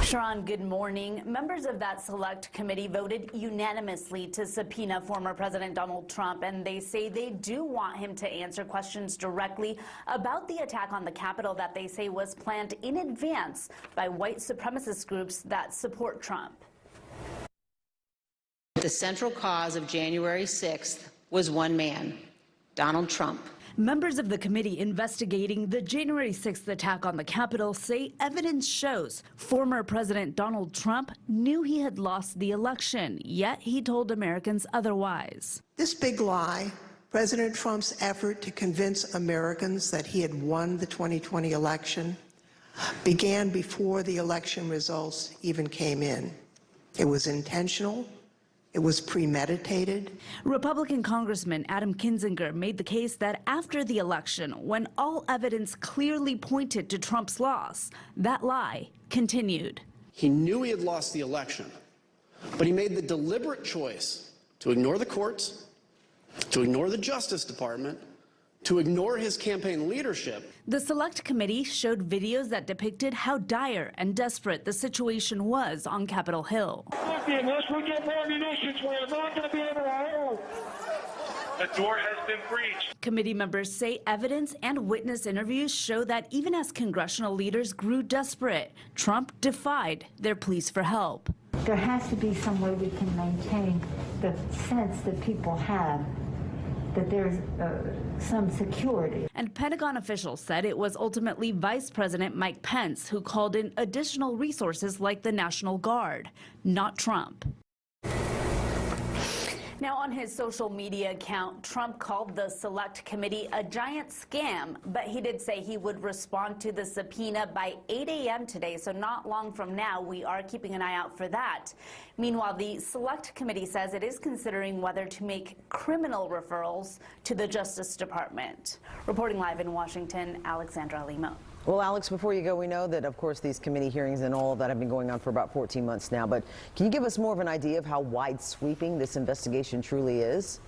Sharon, good morning. Members of that select committee voted unanimously to subpoena former President Donald Trump, and they say they do want him to answer questions directly about the attack on the Capitol that they say was planned in advance by white supremacist groups that support Trump. The central cause of January 6th was one man, Donald Trump. Members of the committee investigating the January 6th attack on the Capitol say evidence shows former President Donald Trump knew he had lost the election, yet he told Americans otherwise. This big lie, President Trump's effort to convince Americans that he had won the 2020 election, began before the election results even came in. It was intentional. It was premeditated. Republican Congressman Adam Kinzinger made the case that after the election, when all evidence clearly pointed to Trump's loss, that lie continued. He knew he had lost the election, but he made the deliberate choice to ignore the courts, to ignore the Justice Department, to ignore his campaign leadership. The select committee showed videos that depicted how dire and desperate the situation was on Capitol Hill. Unless we get more munitions, we're not going to be able to hold. The door has been breached. Committee members say evidence and witness interviews show that even as congressional leaders grew desperate, Trump defied their pleas for help. There has to be some way we can maintain the sense that people have that there's some security. And Pentagon officials said it was ultimately Vice President Mike Pence who called in additional resources like the National Guard, not Trump. Now, on his social media account, Trump called the select committee a giant scam, but he did say he would respond to the subpoena by 8 a.m. today, so not long from now. We are keeping an eye out for that. Meanwhile, the select committee says it is considering whether to make criminal referrals to the Justice Department. Reporting live in Washington, Alexandra Limo. Well, Alex, before you go, we know that, of course, these committee hearings and all of that have been going on for about 14 months now. But can you give us more of an idea of how wide-sweeping this investigation truly is?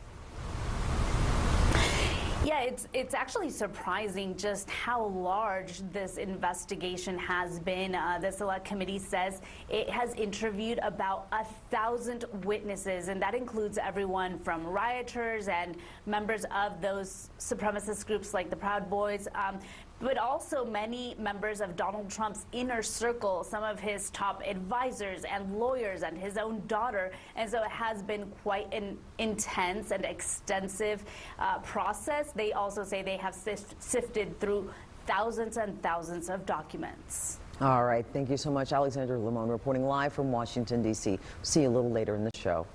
Yeah, it's actually surprising just how large this investigation has been. The Select Committee says it has interviewed about 1,000 witnesses, and that includes everyone from rioters and members of those supremacist groups like the Proud Boys, but also many members of Donald Trump's inner circle, some of his top advisors and lawyers and his own daughter. And so it has been quite an intense and extensive process. They also say they have sifted through thousands and thousands of documents. All right. Thank you so much, Alexandra Limon, reporting live from Washington, D.C. See you a little later in the show.